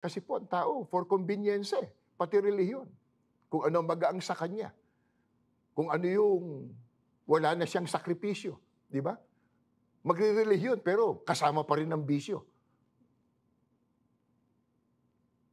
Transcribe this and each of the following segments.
Kasi po ang tao, for convenience pati relihiyon. Kung ano magaang sa kanya. Kung ano yung wala na siyang sakripisyo. Di ba? Magre-relihiyon pero kasama pa rin ang bisyo.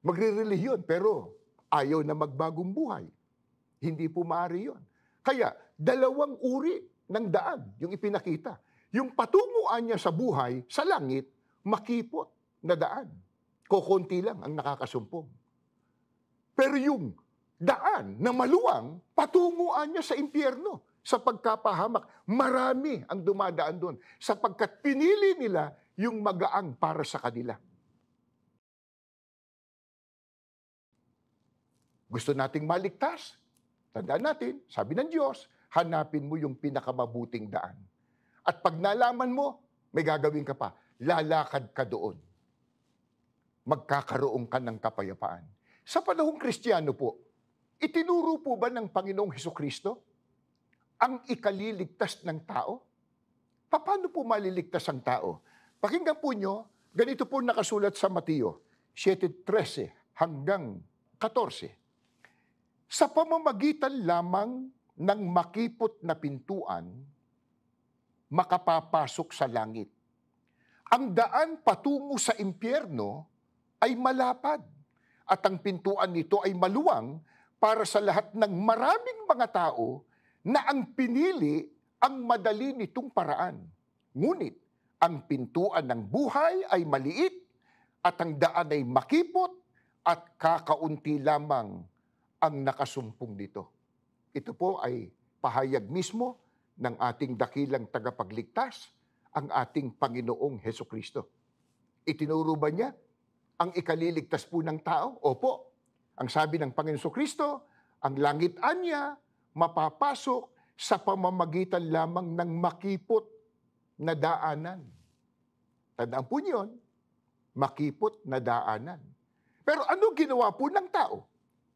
Magre-relihiyon pero ayaw na magbagong buhay. Hindi po maaari yun. Kaya, dalawang uri ng daan yung ipinakita. Yung patunguan niya sa buhay, sa langit, makipot na daan. Kokonti lang ang nakakasumpong. Pero yung daan na maluwang, patunguan niya sa impyerno, sa pagkapahamak. Marami ang dumadaan doon, sapagkat pinili nila yung magaang para sa kanila. Gusto nating maligtas? Tandaan natin, sabi ng Diyos, hanapin mo yung pinakamabuting daan. At pag nalaman mo, may gagawin ka pa. Lalakad ka doon. Magkakaroon ka ng kapayapaan. Sa panahong Kristiyano po, itinuro po ba ng Panginoong Hesukristo ang ikaliligtas ng tao? Paano po maliligtas ang tao? Pakinggan po nyo, ganito po nakasulat sa Mateo 7:13 hanggang 14. Sa pamamagitan lamang ng makipot na pintuan, makapapasok sa langit. Ang daan patungo sa impyerno ay malapad, at ang pintuan nito ay maluwang para sa lahat ng maraming mga tao na ang pinili ang madali nitong paraan. Ngunit, ang pintuan ng buhay ay maliit, at ang daan ay makipot, at kakaunti lamang ang nakasumpong dito. Ito po ay pahayag mismo ng ating dakilang tagapagligtas, ang ating Panginoong Hesukristo. Itinuro ba niya ang ikaliligtas po ng tao? Opo. Ang sabi ng Panginoong Hesukristo, ang langitan niya mapapasok sa pamamagitan lamang ng makipot na daanan. Tandaan po niyon, makipot na daanan. Pero ano ginawa po ng tao?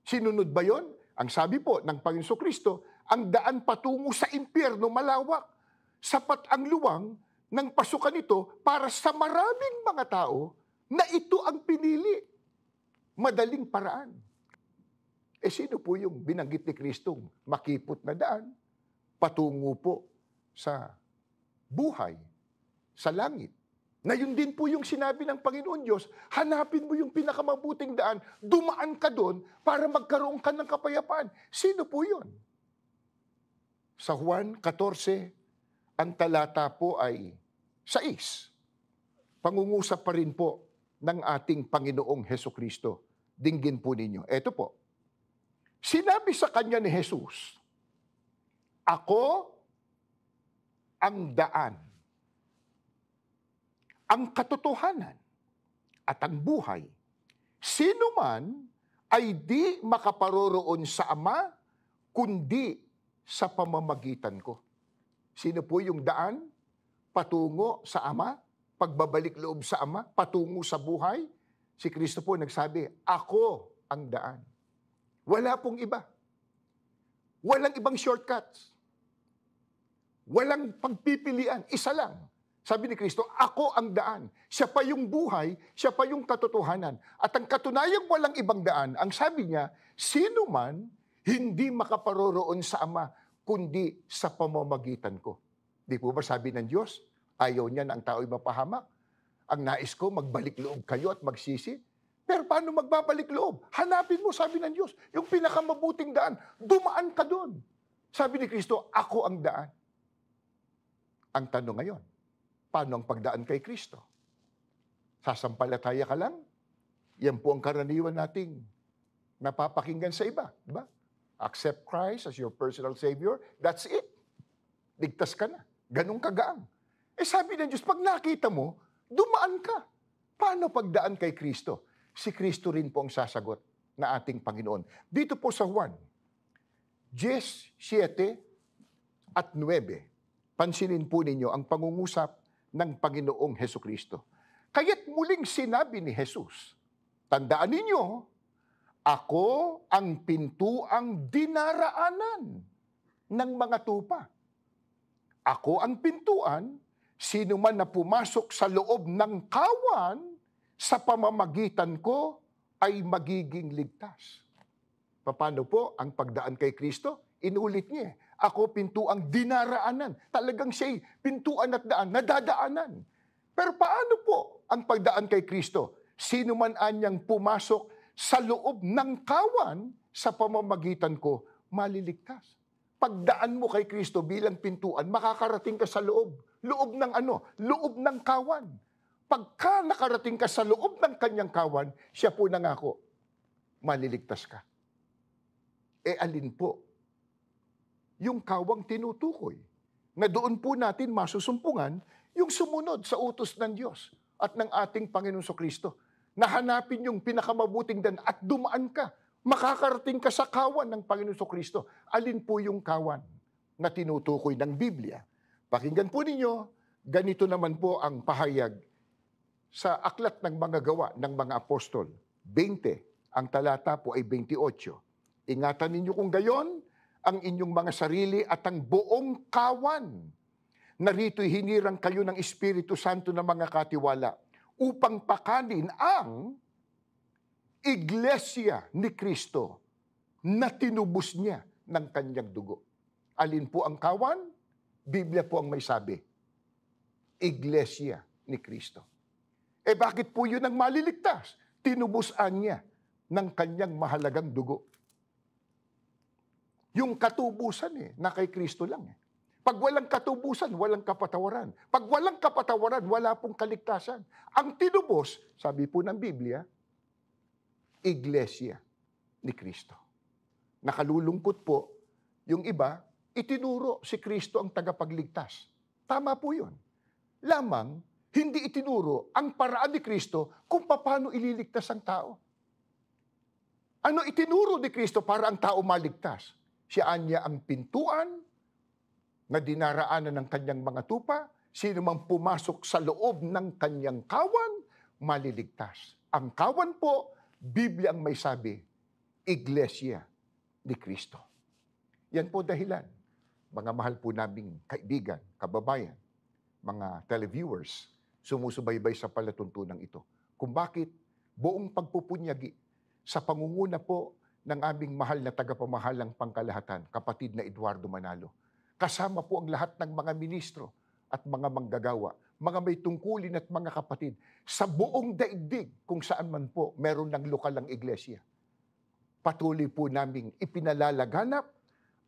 Sinunod ba yon? Ang sabi po ng Panginoong Hesukristo, ang daan patungo sa impyerno malawak. Sapat ang luwang ng pasukan nito para sa maraming mga tao na ito ang pinili. Madaling paraan. Sino po yung binanggit ni Kristong makipot na daan? Patungo po sa buhay, sa langit. Na yun din po yung sinabi ng Panginoon Diyos, hanapin mo yung pinakamabuting daan, dumaan ka doon para magkaroon ka ng kapayapaan. Sino po yun? Sa Juan 14, ang talata po ay 6. Pangungusap pa rin po ng ating Panginoong Hesukristo. Dinggin po ninyo. Ito po. Sinabi sa kanya ni Jesus, ako ang daan, ang katotohanan, at ang buhay. Sino man ay di makaparoroon sa Ama, kundi sa pamamagitan ko. Sino po yung daan? Patungo sa Ama, pagbabalik loob sa Ama, patungo sa buhay. Si Kristo po nagsabi, ako ang daan. Wala pong iba. Walang ibang shortcuts. Walang pagpipilian. Isa lang. Sabi ni Kristo, ako ang daan. Siya pa yung buhay, siya pa yung katotohanan. At ang katunayang walang ibang daan, ang sabi niya, sino man hindi makaparoroon sa Ama, kundi sa pamamagitan ko. Di po ba sabi ng Diyos, ayaw niya na ang tao'y mapahamak? Ang nais ko, magbalik loob kayo at magsisi. Pero paano magbabalik loob? Hanapin mo, sabi ng Diyos, yung pinakamabuting daan. Dumaan ka doon. Sabi ni Kristo, ako ang daan. Ang tanong ngayon, paano ang pagdaan kay Kristo? Sasampalataya ka lang? Yan po ang karaniwan nating napapakinggan sa iba. Diba? Accept Christ as your personal Savior. That's it. Ligtas ka na. Ganun kagaang. Sabi ng Diyos, pag nakita mo, dumaan ka. Paano pagdaan kay Kristo? Si Kristo rin po ang sasagot na ating Panginoon. Dito po sa Juan, 17 at 9, pansinin po ninyo ang pangungusap ng Panginoong Hesukristo. Kaya't muling sinabi ni Jesus, tandaan ninyo, ako ang pintuang dinaraanan ng mga tupa. Ako ang pintuan, sino man na pumasok sa loob ng kawan, sa pamamagitan ko, ay magiging ligtas. Paano po ang pagdaan kay Kristo? Inulit niya. Ako pintuang dinaraanan. Talagang siya'y pintuan at daan, nadadaanan. Pero paano po ang pagdaan kay Kristo? Sino man anyang pumasok sa loob ng kawan sa pamamagitan ko, maliligtas. Pagdaan mo kay Kristo bilang pintuan, makakarating ka sa loob. Loob ng ano? Loob ng kawan. Pagka nakarating ka sa loob ng kanyang kawan, siya po nangako, maliligtas ka. Alin po? Yung kawang tinutukoy, na doon po natin masusumpungan yung sumunod sa utos ng Diyos at ng ating Panginoon Kristo. Nahanapin yung pinakamabuting daan at dumaan ka. Makakarating ka sa kawan ng Panginoon Kristo. Alin po yung kawan na tinutukoy ng Biblia? Pakinggan po ninyo, ganito naman po ang pahayag sa Aklat ng Mga Gawa ng Mga Apostol. 20, ang talata po ay 28. Ingatan ninyo kung gayon, ang inyong mga sarili at ang buong kawan. Narito'y hinirang kayo ng Espiritu Santo na mga katiwala upang pakanin ang Iglesia ni Kristo na tinubos niya ng kanyang dugo. Alin po ang kawan? Biblia po ang may sabi. Iglesia ni Kristo. Bakit po yun ang maliligtas? Tinubusan niya ng kanyang mahalagang dugo. Yung katubusan na kay Kristo lang. Pag walang katubusan, walang kapatawaran. Pag walang kapatawaran, wala pong kaligtasan. Ang tinubos, sabi po ng Biblia, Iglesia ni Kristo. Nakalulungkot po, yung iba, itinuro si Kristo ang tagapagligtas. Tama po yun. Lamang, hindi itinuro ang paraan ni Kristo kung paano ililigtas ang tao. Ano itinuro ni Kristo para ang tao maligtas? Siya niya ang pintuan na dinaraanan ng kanyang mga tupa. Sino mang pumasok sa loob ng kanyang kawan, maliligtas. Ang kawan po, Biblia ang may sabi, Iglesia ni Kristo. Yan po dahilan, mga mahal po naming kaibigan, kababayan, mga televiewers, sumusubaybay sa palatuntunan ito. Kung bakit buong pagpupunyagi sa pangunguna po ng aming mahal na tagapamahalang pangkalahatan, kapatid na Eduardo Manalo. Kasama po ang lahat ng mga ministro at mga manggagawa, mga may tungkulin at mga kapatid sa buong daigdig kung saan man po meron ng lokal ng iglesia. Patuloy po naming ipinalalaganap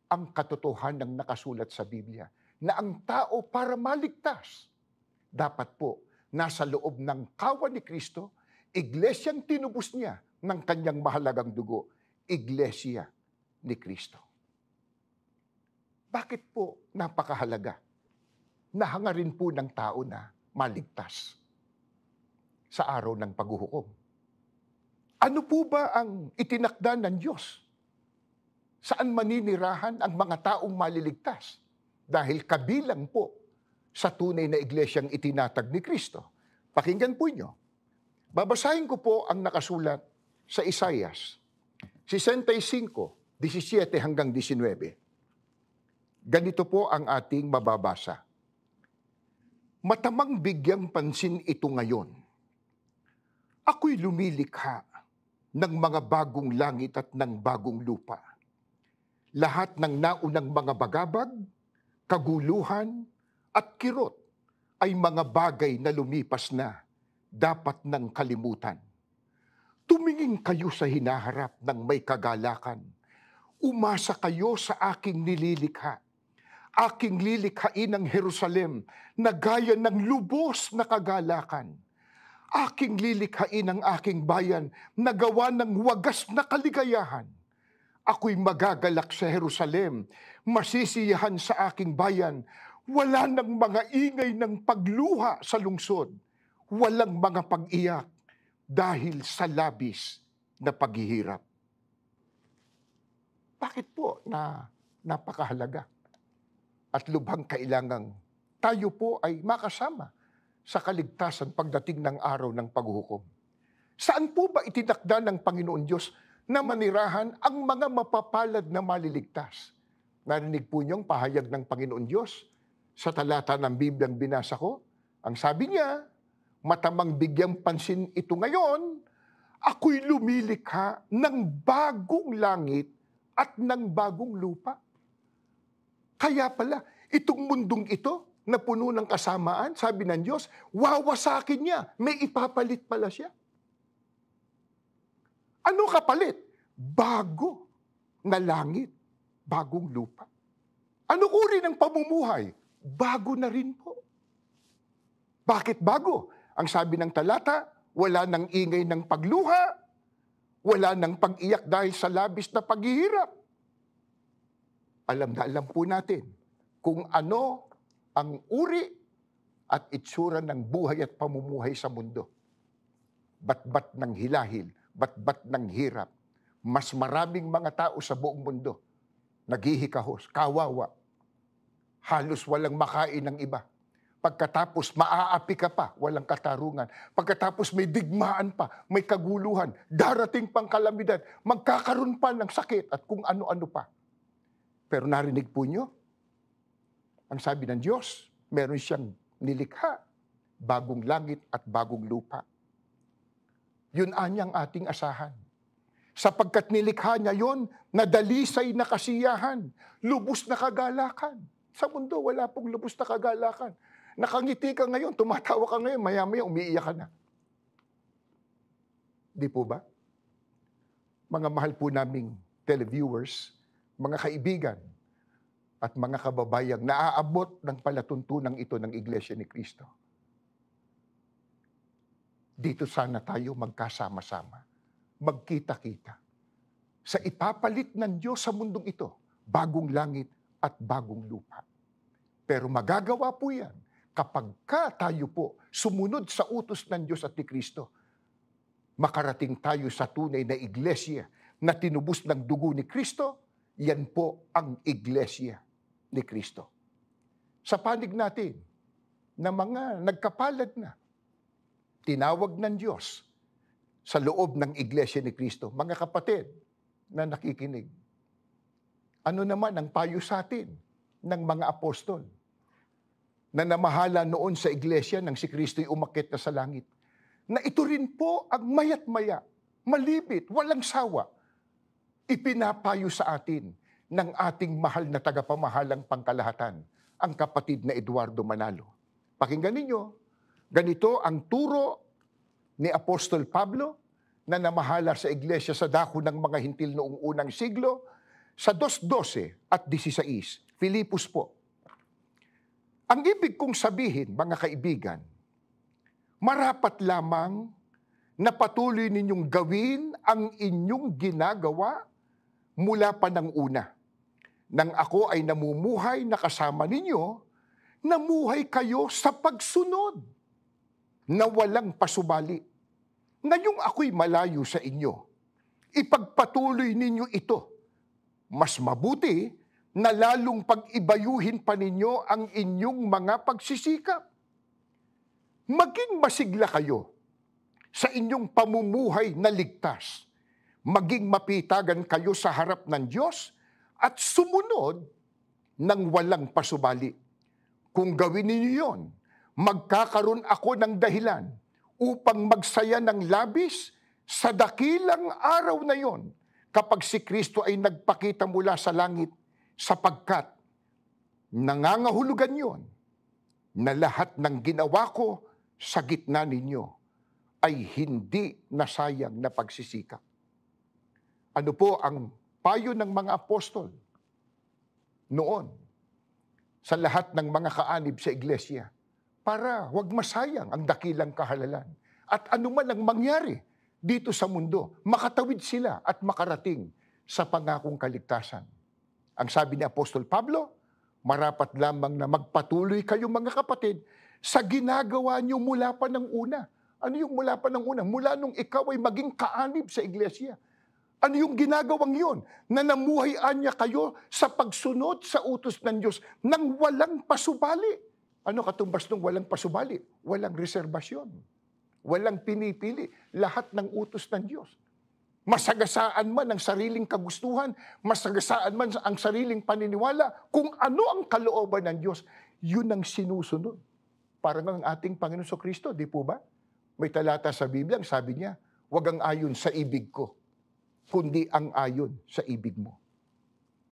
ang katotohanan ng nakasulat sa Biblia na ang tao para maligtas, dapat po nasa loob ng kawan ni Kristo, iglesyang tinubos niya ng kanyang mahalagang dugo, Iglesia ni Kristo. Bakit po napakahalaga? Nahangarin po ng tao na maligtas sa araw ng paghuhukom. Ano po ba ang itinakda ng Diyos? Saan maninirahan ang mga taong maliligtas? Dahil kabilang po sa tunay na iglesyang itinatag ni Kristo. Pakinggan po niyo. Babasahin ko po ang nakasulat sa Isaias 65, 17 hanggang 19. Ganito po ang ating mababasa. Matamang bigyang pansin ito ngayon. Ako'y lumilikha ng mga bagong langit at ng bagong lupa. Lahat ng naunang mga bagabag, kaguluhan, at kirot ay mga bagay na lumipas na, dapat ng kalimutan. Tumingin kayo sa hinaharap ng may kagalakan. Umasa kayo sa aking nililikha. Aking lilikhain ang Jerusalem na gaya ng lubos na kagalakan. Aking lilikhain ang aking bayan na gawa ng wagas na kaligayahan. Ako'y magagalak sa Jerusalem, masisiyahan sa aking bayan. Wala nang mga ingay ng pagluha sa lungsod. Walang mga pag-iyak dahil sa labis na paghihirap. Bakit po na napakahalaga? At lubhang kailangang tayo po ay makasama sa kaligtasan pagdating ng araw ng paghuhukom. Saan po ba itinakda ng Panginoon Diyos na manirahan ang mga mapapalad na maliligtas? Narinig po niyong pahayag ng Panginoon Diyos sa talata ng Bibliang binasa ko? Ang sabi niya, matamang bigyang pansin ito ngayon, ako'y lumilikha ng bagong langit at ng bagong lupa. Kaya pala, itong mundong ito na puno ng kasamaan, sabi ng Diyos, wawasakin niya. May ipapalit pala siya. Ano kapalit? Bago na langit, bagong lupa. Ano uri ng pamumuhay? Bago na rin po. Bakit bago? Ang sabi ng talata, wala nang ingay ng pagluha, wala nang pag-iyak dahil sa labis na paghihirap. Alam na alam po natin kung ano ang uri at itsura ng buhay at pamumuhay sa mundo. Bat-bat ng hilahil, bat-bat ng hirap. Mas maraming mga tao sa buong mundo naghihikahos, kawawa. Halos walang makain ng iba. Pagkatapos maaapi ka pa, walang katarungan. Pagkatapos may digmaan pa, may kaguluhan, darating pang kalamidad, magkakaroon pa ng sakit at kung ano-ano pa. Pero narinig po nyo, ang sabi ng Diyos, meron siyang nilikha, bagong langit at bagong lupa. Yun anyang ating asahan. Sapagkat nilikha niya yon, nadalisay na kasiyahan, lubos na kagalakan. Sa mundo, wala pong lubos na kagalakan. Nakangiti ka ngayon, tumatawa ka ngayon, maya-maya umiiyak ka na. Di po ba? Mga mahal po naming televiewers, mga kaibigan, at mga kababayang naaabot ng palatuntunang ito ng Iglesia ni Cristo. Dito sana tayo magkasama-sama, magkita-kita. Sa ipapalit ng Diyos sa mundong ito, bagong langit at bagong lupa. Pero magagawa po yan kapag tayo po sumunod sa utos ng Diyos at ni Kristo. Makarating tayo sa tunay na iglesia na tinubos ng dugo ni Kristo, yan po ang iglesia ni Kristo. Sa panig natin na mga nagkapalad na, tinawag ng Diyos sa loob ng iglesia ni Kristo, mga kapatid na nakikinig. Ano naman ang payo sa atin ng mga apostol na namahala noon sa iglesia nang si Kristo'y umakyat na sa langit? Na ito rin po ang mayat maya, malibit, walang sawa, ipinapayo sa atin ng ating mahal na tagapamahalang pangkalahatan, ang kapatid na Eduardo Manalo. Pakinggan ninyo, ganito ang turo ni Apostol Pablo na namahala sa iglesia sa dako ng mga hintil noong unang siglo, sa 2:12 at 16, Filipos po. Ang ibig kong sabihin, mga kaibigan, marapat lamang na patuloy ninyong gawin ang inyong ginagawa mula pa ng una. Nang ako ay namumuhay na kasama ninyo, namuhay kayo sa pagsunod na walang pasubali. Ngayong ako'y malayo sa inyo, ipagpatuloy ninyo ito. Mas mabuti na lalong pag-ibayuhin pa ninyo ang inyong mga pagsisikap. Maging masigla kayo sa inyong pamumuhay na ligtas. Maging mapitagan kayo sa harap ng Diyos at sumunod ng walang pasubali. Kung gawin ninyo yon, magkakaroon ako ng dahilan upang magsaya ng labis sa dakilang araw na yon kapag si Kristo ay nagpakita mula sa langit, sapagkat nangangahulugan yon na lahat ng ginawa ko sa gitna ninyo ay hindi nasayang na pagsisikap. Ano po ang payo ng mga apostol noon sa lahat ng mga kaanib sa iglesia para wag masayang ang dakilang kahalalan at anuman ang mangyari dito sa mundo, makatawid sila at makarating sa pangakong kaligtasan. Ang sabi ni Apostol Pablo, marapat lamang na magpatuloy kayo mga kapatid sa ginagawa niyo mula pa ng una. Ano yung mula pa ng una? Mula nung ikaw ay maging kaanib sa iglesia. Ano yung ginagawang yun? Na namuhayan niya kayo sa pagsunod sa utos ng Diyos nang walang pasubali. Ano katumbas nung walang pasubali? Walang reserbasyon. Walang pinipili. Lahat ng utos ng Diyos. Masagasaan man ang sariling kagustuhan, masagasaan man ang sariling paniniwala, kung ano ang kalooban ng Diyos, yun ang sinusunod. Parang ang ating Panginoon Kristo, di po ba? May talata sa Biblia, sabi niya, wag ang ayon sa ibig ko, kundi ang ayon sa ibig mo.